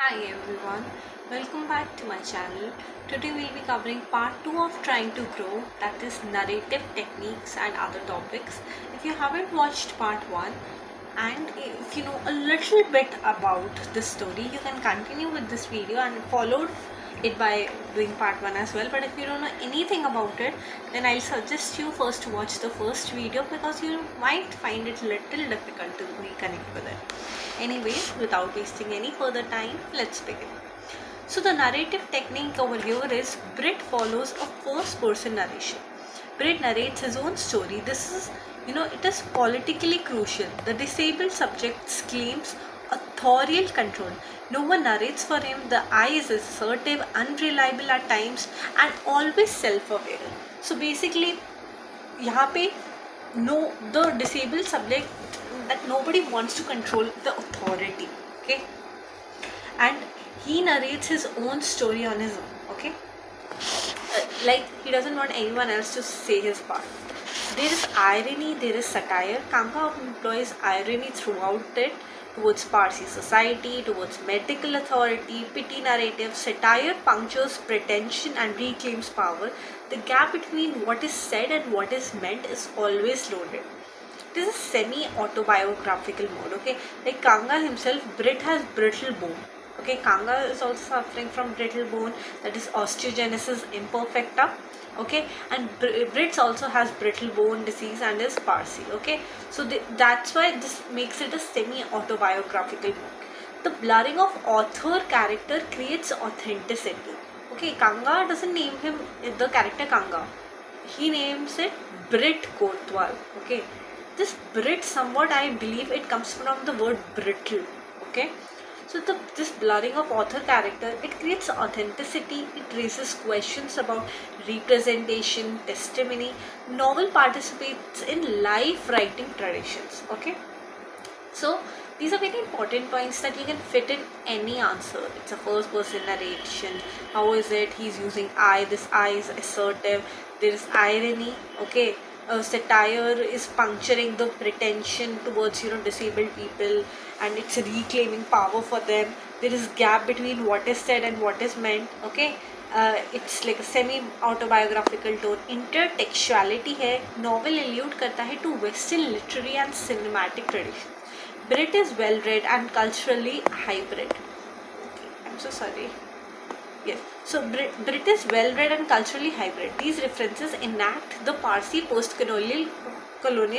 Hi everyone, welcome back to my channel. Today we'll be covering part 2 of Trying to Grow, that is narrative techniques and other topics. If you haven't watched part 1 and if you know a little bit about this story, you can continue with this video and follow it by doing part 1 as well. But if you don't know anything about it, then I'll suggest you first to watch the first video because you might find it little difficult to reconnect with it. Anyways, without wasting any further time, let's begin. So the narrative technique over here is Brit follows a first person narration. Brit narrates his own story. This is, it is politically crucial. The disabled subject's claims authorial control. No one narrates for him. The I is assertive, unreliable at times, and always self-aware. So basically, यहाँ पे no the disabled subject that nobody wants to control the authority, okay, and he narrates his own story on his own, okay, like he doesn't want anyone else to say his part. There is irony, there is satire. Kanka employs irony throughout it, towards Parsi society, towards medical authority, pity narrative. Satire punctures pretension and reclaims power. The gap between what is said and what is meant is always loaded. It is a semi-autobiographical mode, okay? Like Kanga himself, Brit has brittle bone. Okay, Kanga is also suffering from brittle bone, that is osteogenesis imperfecta. Okay, and Brits also has brittle bone disease and is Parsi. Okay, so that's why this makes it a semi-autobiographical book. The blurring of author character creates authenticity. Okay, Kanga doesn't name him the character Kanga. He names it Brit Kotwal. Okay, this Brit somewhat I believe it comes from the word brittle. Okay, so this blurring of author character, it creates authenticity, it raises questions about representation, testimony. Novel participates in life writing traditions. Okay, so these are very important points that you can fit in any answer. It's a first person narration. How is it? He's using I. This I is assertive. There is irony. Okay. Satire is puncturing the pretension towards disabled people, and it's reclaiming power for them. There is gap between what is said and what is meant. Okay. It's like a semi autobiographical tone. Intertextuality है. Novel allude करता है to Western literary and cinematic tradition. Brit is well read and culturally hybrid. Okay, I'm so sorry. Yes, so Brit is well read and culturally hybrid. These references enact the Parsi post-colonial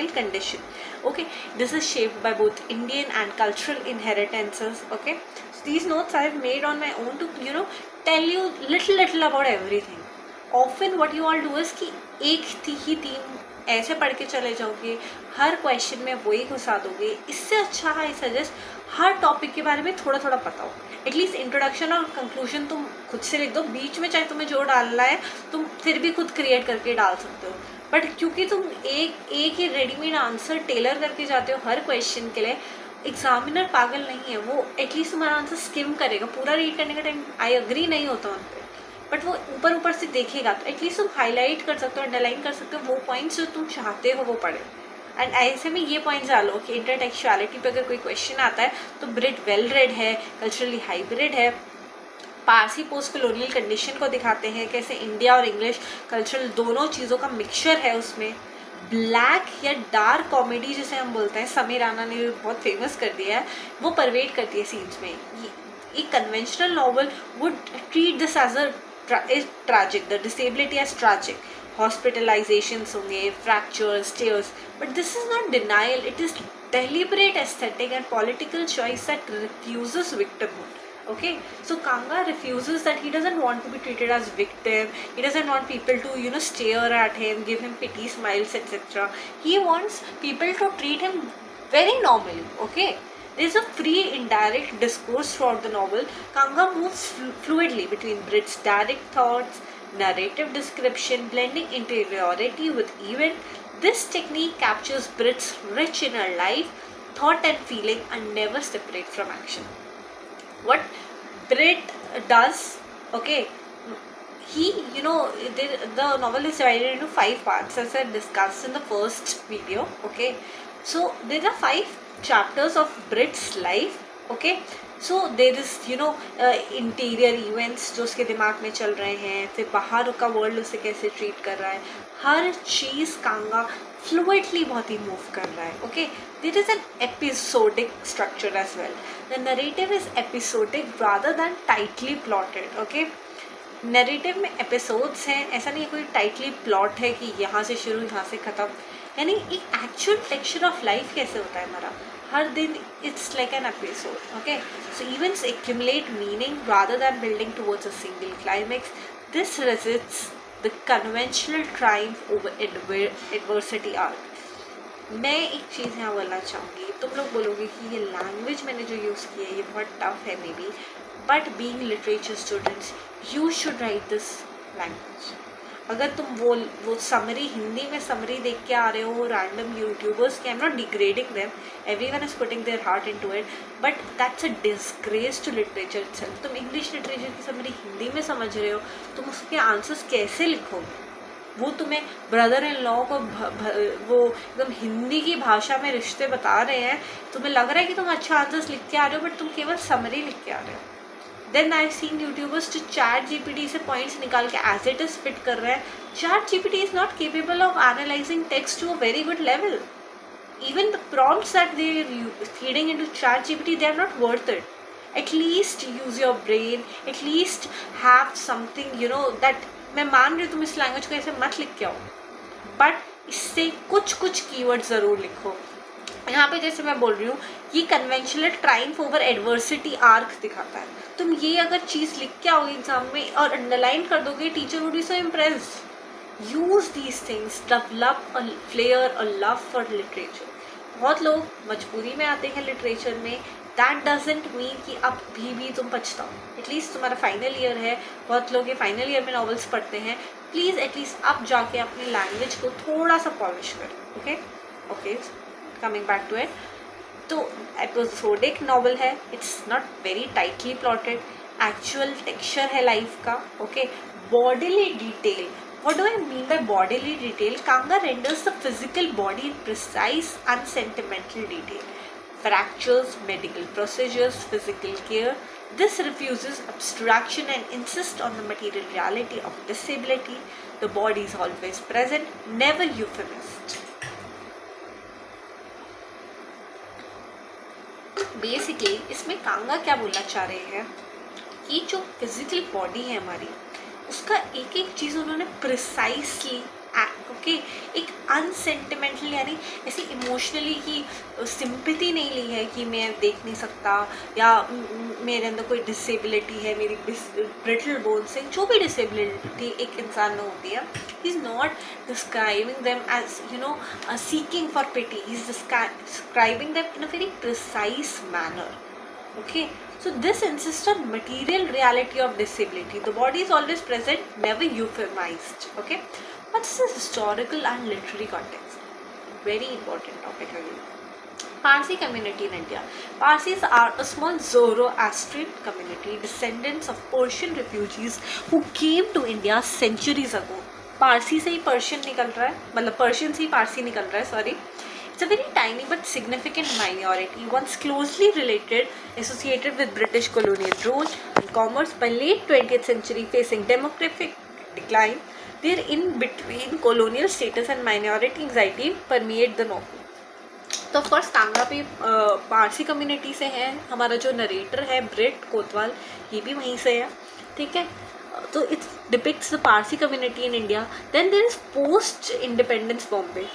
condition. Okay, this is shaped by both Indian and cultural inheritances. Okay, so these notes I've made on my own to tell you little about everything. Often what you all do is कि एक ही theme ऐसे पढ़ के चले जाओगे, हर question में वही घुसा दोगे. इससे अच्छा है सजेस्ट हर टॉपिक के बारे में थोड़ा थोड़ा पता हो. एटलीस्ट इंट्रोडक्शन और कंक्लूजन तुम खुद से लिख दो. बीच में चाहे तुम्हें जो डालना है तुम फिर भी खुद क्रिएट करके डाल सकते हो. बट क्योंकि तुम एक ही रेडीमेड आंसर टेलर करके जाते हो हर क्वेश्चन के लिए, एग्जामिनर पागल नहीं है, वो एटलीस्ट तुम्हारा आंसर स्किम करेगा. पूरा रीड करने का टाइम आई अग्री नहीं होता उन पर, बट वो ऊपर से देखेगा तो एटलीस्ट तुम हाईलाइट कर सकते हो, अंडरलाइन कर सकते हो वो पॉइंट्स जो तुम चाहते हो वो पढ़े. एंड ऐसे में ये पॉइंट्स डालो कि इंटरटेक्चुअलिटी पे अगर कोई क्वेश्चन आता है तो ब्रिट वेल रेड है, कल्चरली हाइब्रिड है. पारसी पोस्ट कॉलोनियल कंडीशन को दिखाते हैं कैसे इंडिया और इंग्लिश कल्चरल दोनों चीज़ों का मिक्सचर है उसमें. ब्लैक या डार्क कॉमेडी जिसे हम बोलते हैं, समीर राणा ने बहुत फेमस कर दिया है, वो परवेट करती है सीन्स में. एक conventional novel would treat this as a tragic, the disability as tragic. Hospitalizations होंगे, fractures, tears, but this is not denial. It is deliberate aesthetic and political choice that refuses victimhood. Okay, so Kanga refuses that. He doesn't want to be treated as victim. He doesn't want people to stare at him, give him pity smiles, etc. He wants people to treat him very normally. Okay, there's a free indirect discourse throughout the novel. Kanga moves fluidly between Brit's direct thoughts, narrative description, blending interiority with event. This technique captures Brit's rich inner life, thought and feeling, and never separate from action. What Brit does, okay, the novel is divided into 5 parts as I discussed in the first video. Okay, so there are 5 chapters of Brit's life. Okay, so there is interior events जो उसके दिमाग में चल रहे हैं, फिर बाहर का वर्ल्ड उसे कैसे ट्रीट कर रहा है, हर चीज़ कांगा फ्लुएंटली बहुत ही मूव कर रहा है. Okay, there is an episodic structure as well. The narrative is episodic rather than tightly plotted. Okay, narrative में एपिसोड्स हैं, ऐसा नहीं कोई टाइटली प्लॉट है कि यहाँ से शुरू यहाँ से ख़त्म. यानी एक एक्चुअल टेक्सचर ऑफ लाइफ कैसे होता है हमारा हर दिन, it's like an episode. Okay, so events accumulate meaning rather than building towards a single climax. This resists the conventional Triumph over adversity arc. मैं एक चीज़ यहाँ बोलना चाहूँगी, तुम लोग बोलोगे कि ये लैंग्वेज मैंने जो यूज़ की है ये बहुत टफ है may be, but being literature students you should write this language. अगर तुम वो समरी हिंदी में समरी देख के आ रहे हो रैंडम यूट्यूबर्स के, I am not degrading them, everyone is putting their heart into it, but that's a disgrace to literature itself. तुम इंग्लिश लिटरेचर की समरी हिंदी में समझ रहे हो, तुम उसके आंसर्स कैसे लिखोगे? वो तुम्हें ब्रदर इन लॉ को वो एकदम हिंदी की भाषा में रिश्ते बता रहे हैं, तुम्हें लग रहा है कि तुम अच्छा आंसर्स लिख के आ रहे हो, बट तुम केवल समरी लिख के आ रहे हो. देन आई सीन यूट्यूबर्स जो चैट जीपीटी से पॉइंट्स निकाल के एज इट इज फिट कर रहे हैं. Chat GPT is not capable of analysing text to a very good level. Even the prompts that they are feeding into chat GPT, they are not worth it. At least use your brain, at least have something, that मैं मान रही हूँ तुम इस language को ऐसे मत लिख के आओ, बट इससे कुछ कीवर्ड ज़रूर लिखो. यहाँ पे जैसे मैं बोल रही हूँ, ये conventional Triumph over adversity arc दिखाता है. तुम ये अगर चीज़ लिख के आओगे एग्जाम में और अंडरलाइन कर दोगे, teacher would be so impressed. Use these things, develop a flare, a love for literature. बहुत लोग मजबूरी में आते हैं लिटरेचर में. दैट डजेंट मीन कि अब भी तुम पछताओ. एटलीस्ट तुम्हारा फाइनल ईयर है, बहुत लोग ये फाइनल ईयर में नॉवेल्स पढ़ते हैं. प्लीज़ एटलीस्ट अब जाके अपनी लैंग्वेज को थोड़ा सा पॉलिश करो. Okay, coming back to it. तो एपिसोडिक नॉवल है, it's not very tightly plotted, actual texture है लाइफ का. Okay, bodily detail. What do I mean by bodily detail? Kanga renders the physical body in precise and sentimental detail. Fractures, medical procedures, physical care. This refuses abstraction and insists on the material reality of disability. The body is always present, never euphemist. Basically, इसमें कांगा क्या बोलना चाह रहे हैं कि जो physical body है हमारी, उसका एक एक चीज़ उन्होंने प्रिसाइसली एक अनसेंटिमेंटल यानी ऐसी इमोशनली की सिंपैथी नहीं ली है कि मैं देख नहीं सकता या मेरे अंदर कोई डिसेबिलिटी है, मेरी ब्रिटल बोन्स है, जो भी डिसेबिलिटी एक इंसान में होती है. He is not describing them as seeking for pity, he is describing them in a very precise manner. Okay, so this insists on material reality of disability. The body is always present, never euphemized. Okay, what's the historical and literary context? Very important topic again. Parsi community in India. Parsis are a small Zoroastrian community, descendants of Persian refugees who came to India centuries ago. Parsi से ही Persian निकल रहा है, मतलब Persian से ही पारसी निकल रहा है, sorry. It's a very tiny but significant minority, once closely associated with British colonial rule and commerce. By late 20th century, facing demographic decline, their in-between colonial status and minority anxiety permeate the novel. तो of course कांगा पे Parsi community से है. हमारा जो narrator है ब्रिट कोतवाल, ये भी वहीं से है. ठीक है, तो it depicts the Parsi community in India. Then there is post independence Bombay.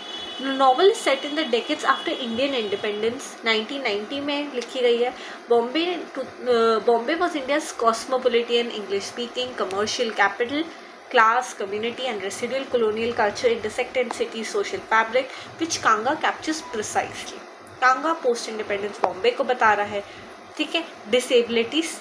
Novel set in the decades after Indian independence. 1990 में लिखी गई है. Bombay was India's cosmopolitan, English speaking, commercial capital. Class, community and residual colonial culture intersect in city social fabric, which Kanga captures precisely. Kanga post independence Bombay को बता रहा है. ठीक है, डिसेबिलिटीज,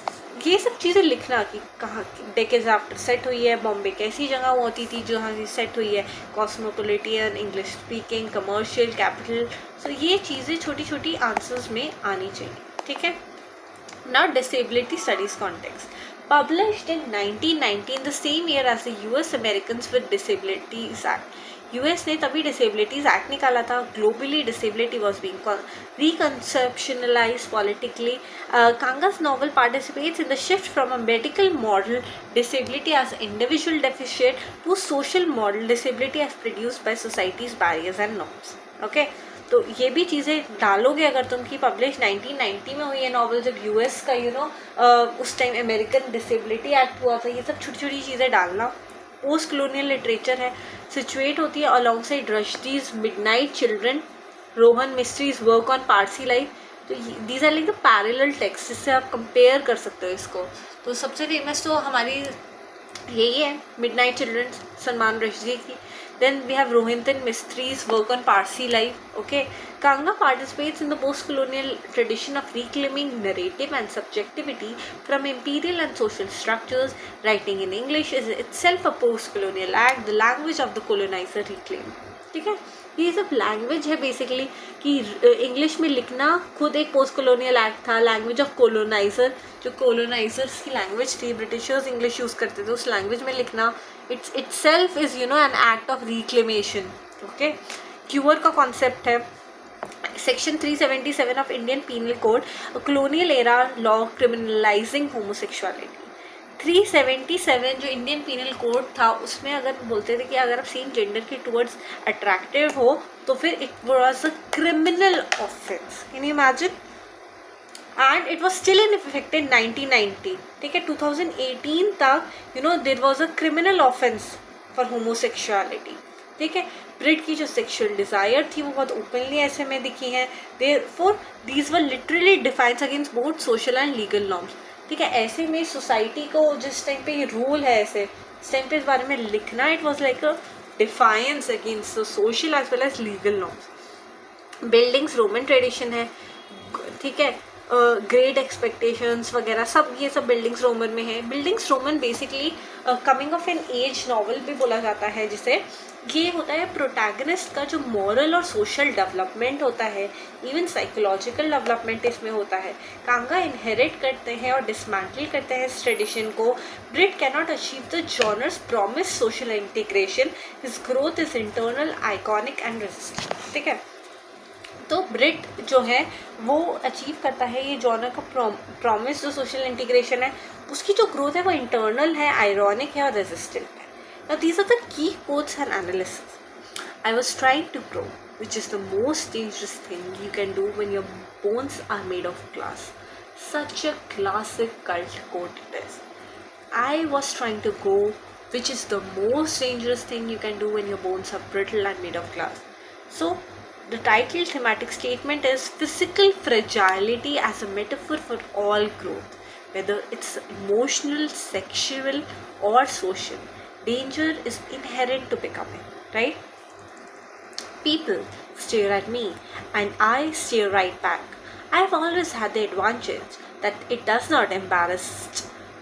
ये सब चीज़ें लिखना कि कहाँ डेकेड्स आफ्टर सेट हुई है, बॉम्बे कैसी जगह होती थी जहाँ से सेट हुई है, कॉस्मोपोलिटियन, इंग्लिश स्पीकिंग, कमर्शियल कैपिटल. सो ये चीज़ें छोटी छोटी आंसर्स में आनी चाहिए. ठीक है. Now disability studies context. Published in 1990, in the same year as the US Americans with Disabilities Act. US ने तभी डिसेबिलिटीज एक्ट निकाला था. Globally disability was being reconceptualized politically. Kanga's novel participates in the shift from a medical model disability as individual deficit to social model disability as produced by society's barriers and norms. Okay, तो ये भी चीज़ें डालोगे अगर तुम की publish 1990 में हुई है नॉवल, जब यूएस का उस टाइम अमेरिकन डिसेबिलिटी एक्ट हुआ था. ये सब छोटी छोटी चीज़ें डालना. पोस्ट कलोनियल लिटरेचर है, सिचुएट होती है alongside Rushdie's midnight children, Rohan Mistry's work on Parsi life. तो these are like the parallel text जिससे आप कंपेयर कर सकते हो इसको. तो सबसे फेमस तो हमारी यही है मिडनाइट चिल्ड्रन, सलमान रश्दी की. Then we have Rohinton Mistri's work on Parsi life. Okay, Kanga participates in the post-colonial tradition of reclaiming narrative and subjectivity from imperial and social structures. Writing in English is itself a post-colonial act, the language of the colonizer reclaimed. ठीक है, ये सब language है basically कि English में लिखना खुद एक पोस्ट कॉलोनियल एक्ट था. लैंग्वेज ऑफ कोलोनाइजर, जो कोलोनाइजर्स की लैंग्वेज थी, ब्रिटिशर्स इंग्लिश यूज़ करते थे, उस लैंग्वेज में लिखना itself is an act of reclamation. Okay, queer का कॉन्सेप्ट है. Section 377 of Indian penal code, colonial era law criminalizing homosexuality. 377 जो इंडियन पीनल कोड था उसमें अगर बोलते थे कि अगर आप सेम जेंडर के टूवर्ड्स अट्रैक्टिव हो तो फिर it was a criminal offence. Can you imagine? And it was still in effect in 1990. ठीक है, 2018 तक there was a criminal offence for homosexuality. ठीक है, ब्रिट की जो सेक्सुअल डिज़ायर थी वो बहुत ओपनली ऐसे में दिखी है. Therefore these were literally defines against both social and legal norms. ठीक है, ऐसे में सोसाइटी को जिस टाइम पे ये रूल है ऐसे इस टाइम पे इस बारे में लिखना, it was like a defiance against the social as well as legal norms. Bildungsroman tradition है. ठीक है, ग्रेट एक्सपेक्टेशंस वगैरह सब ये सब बिल्डिंग्स रोमन में है. Bildungsroman basically coming of an age novel भी बोला जाता है, जिसे ये होता है प्रोटैगनिस्ट का जो मॉरल और सोशल डेवलपमेंट होता है, इवन साइकोलॉजिकल डेवलपमेंट इसमें होता है. कांगा इनहेरिट करते हैं और डिसमेंटल करते हैं इस ट्रेडिशन को. Brit cannot achieve the genre's promise social integration. His growth is internal, iconic and resistant. ठीक है, तो ब्रिट जो है वो अचीव करता है ये जॉनर का प्रॉमिस जो सोशल इंटीग्रेशन है, उसकी जो ग्रोथ है वो इंटरनल है, आयरॉनिक है और रेजिस्टेंट है. Now these are the key quotes and analysis. I was trying to grow, which is the most dangerous thing you can do when your bones are made of glass. Such a classic cult quote it is. I was trying to grow, which is the most dangerous thing you can do when your bones are brittle and made of glass. So the title thematic statement is physical fragility as a metaphor for all growth, whether it's emotional, sexual or social. Danger is inherent to becoming, right? People stare at me and I stare right back. I've always had the advantage that it does not embarrass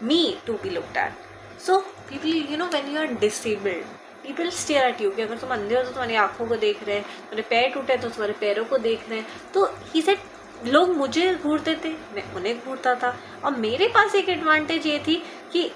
me to be looked at. So people, when you are disabled, people stare at you कि अगर तुम अंधे हो तो तुम्हारी आँखों को देख रहे हैं, तुम्हारे पैर टूटे तो तुम्हारे पैरों को देख रहे हैं. तो he said लोग मुझे घूरते थे, मैं उन्हें घूरता था. और मेरे पास एक एडवांटेज ये थी कि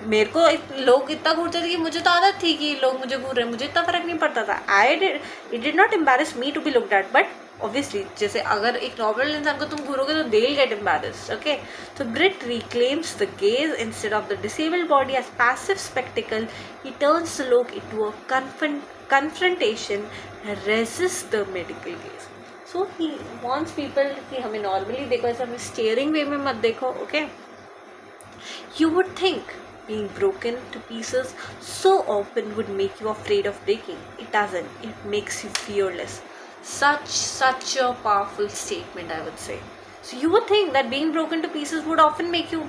मेरे को लोग इतना घूरते थे कि मुझे तो आदत थी कि लोग मुझे घूर रहे हैं, मुझे इतना फ़र्क नहीं पड़ता था. It did not embarrass me to be looked at. But obviously जैसे अगर एक नॉर्मल इंसान को तुम घूरोगे तो they will get embarrassed. Okay, तो Brit reclaims the gaze instead of the disabled body as passive spectacle. He turns the look into a confrontation, resist the medical gaze. So he wants people कि हमें normally देखो, ऐसा हमें steering वे में मत देखो. Okay, you would think being broken to pieces so often would make you afraid of breaking. It doesn't. It makes you fearless. Such a powerful statement, I would say. So you would think that being broken to pieces would often make you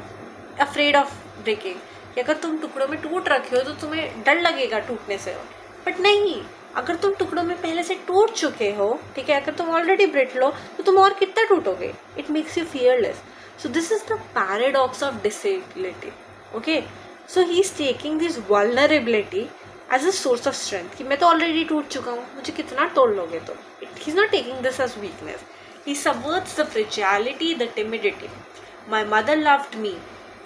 afraid of breaking. कि अगर तुम टुकड़ों में टूट रखे हो तो तुम्हें डर लगेगा टूटने से. बट नहीं, अगर तुम टुकड़ों में पहले से टूट चुके हो, ठीक है, अगर तुम ऑलरेडी ब्रिटल हो तो तुम और कितना टूटोगे. It makes you fearless. So this is the paradox of disability. Okay, so he is taking this vulnerability as a source of strength कि मैं तो ऑलरेडी टूट चुका हूँ, मुझे कितना तोड़ लोगे. तो he is not taking this as weakness. He subverts the fragility, the timidity. My mother loved me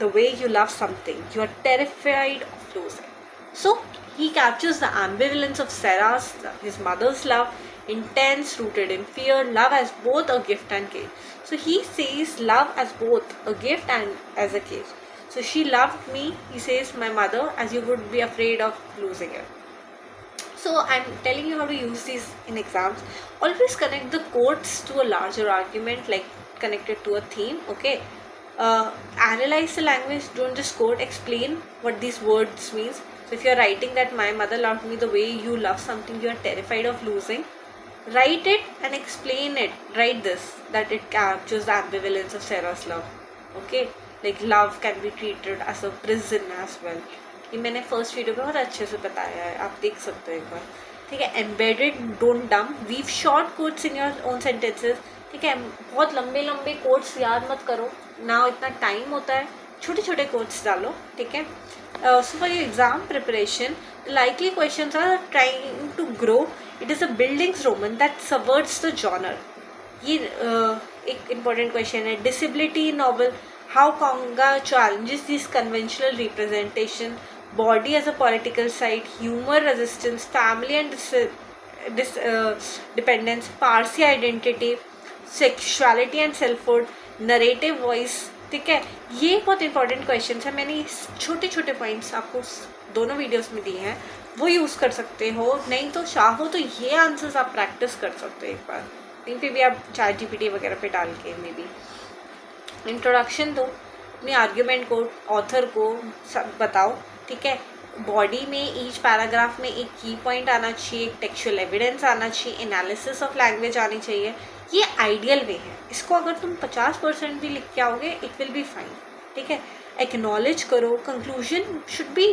the way you love something you are terrified of losing. So he captures the ambivalence of Sarah's, his mother's love, intense, rooted in fear, love as both a gift and cage. So he sees love as both a gift and as a cage. So she loved me, he says, my mother, as you would be afraid of losing her. So I'm telling you how to use these in exams. Always connect the quotes to a larger argument, like connected to a theme. Okay. Analyze the language. Don't just quote. Explain what these words means. So if you're writing that my mother loved me the way you love something you are terrified of losing, write it and explain it. Write this, that it captures the ambivalence of Sarah's love. Okay. Like love can be treated as a prison as well. ये मैंने first video में बहुत अच्छे से बताया है, आप देख सकते हो एक बार. ठीक है. Embedded, don't dump, weave short quotes in your own sentences. ठीक है. बहुत लंबे लंबे कोट्स याद मत करो ना, इतना टाइम होता है. छोटे छोटे कोट्स डालो. ठीक है. So for your exam preparation likely questions are trying to grow. It is a bildungsroman that subverts the genre. ये एक इम्पॉर्टेंट क्वेश्चन है. Disability novel, how Konga challenges this conventional representation, body as a political site, humor resistance, family and dependence, Parsi identity, sexuality and selfhood, narrative voice. ठीक है. ये बहुत important question है. मैंने छोटे छोटे पॉइंट्स आपको दोनों वीडियोस में दिए हैं, वो यूज़ कर सकते हो. नहीं तो चाहो तो ये आंसर्स आप प्रैक्टिस कर सकते हो एक बार. कहीं पे भी आप ChatGPT वगैरह पे डाल के मे बी इंट्रोडक्शन दो, अपने आर्ग्यूमेंट को, ऑथर को सब बताओ. ठीक है. बॉडी में ईच पैराग्राफ में एक की पॉइंट आना चाहिए, एक टेक्सचुअल एविडेंस आना चाहिए, एनालिसिस ऑफ लैंग्वेज आनी चाहिए. ये आइडियल वे है. इसको अगर तुम 50% भी लिख के आओगे इट विल बी फाइन. ठीक है. एक्नॉलेज करो. Conclusion should be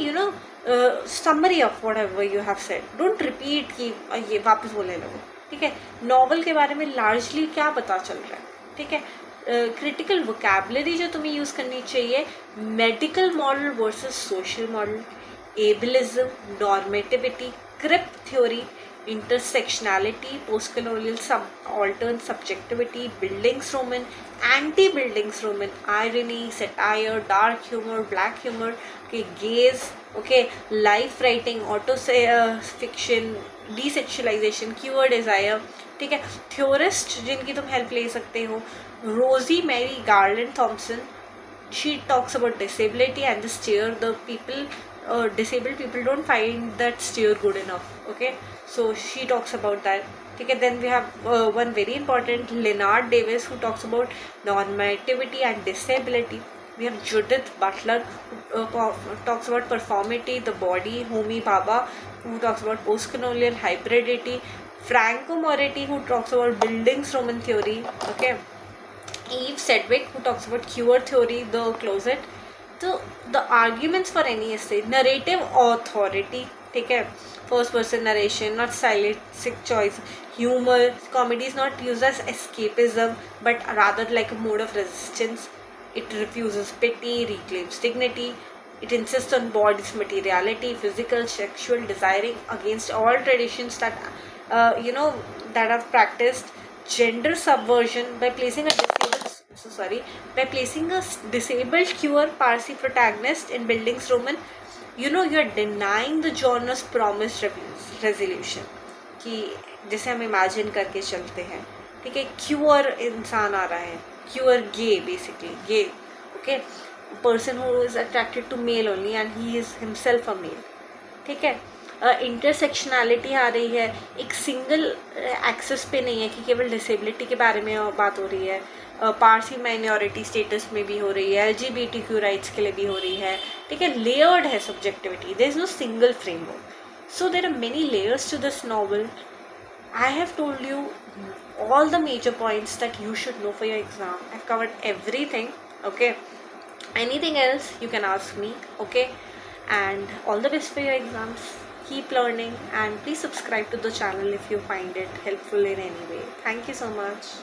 summary of what ever you have said. Don't repeat कि ये वापस बोलने लगो. ठीक है. नॉवल के बारे में लार्जली क्या पता चल रहा है. ठीक है. क्रिटिकल वोकैबुलरी जो तुम्हें यूज़ करनी चाहिए. Medical model versus social model, ableism, normativity, crip theory, intersectionality, post colonial altern subjectivity, bildungsroman, anti bildungsroman, irony, satire, dark humour, black humour, gaze. Okay. Life writing, auto fiction, desexualisation, keyword desire. ठीक है. Theorist जिनकी तुम help ले सकते हो, Rosemarie Garland Thomson, she talks about disability and the steer. The people, disabled people don't find that steer good enough. Okay, so she talks about that. Okay, then we have one very important, Leonard Davis, who talks about normativity and disability. We have Judith Butler, who talks about performity, the body. Homi Bhabha, who talks about post-colonial hybridity. Franco Moretti, who talks about buildings Roman theory. Okay. Eve Sedgwick, who talks about queer theory, the closet. So the arguments for any essay, narrative authority. ठीक है. First person narration, not stylistic choice. Humor, comedy is not used as escapism, but rather like a mode of resistance. It refuses pity, reclaims dignity. It insists on body's materiality, physical, sexual desiring against all traditions that that have practiced gender subversion by placing a disabled queer Parsi protagonist in buildings Roman. You are denying the genre's promised resolution. कि जैसे हम imagine करके चलते हैं. ठीक है. Queer इंसान आ रहा है, queer gay, basically gay. Okay. Person who is attracted to male only and he is himself a male. ठीक है. इंटरसेक्शनैलिटी आ रही है. एक सिंगल एक्सेस पे नहीं है कि केवल डिसेबिलिटी के बारे में बात हो रही है. पारसी माइनॉरिटी स्टेटस में भी हो रही है, LGBTQ राइट्स के लिए भी हो रही है. ठीक है. लेयर्ड है subjectivity. There is no single framework. So there are many layers to this novel. I have told you all the major points that you should know for your exam. I've covered everything. Okay. Anything else you can ask me. Okay. And all the best for your exams. Keep learning and please subscribe to the channel if you find it helpful in any way. Thank you so much.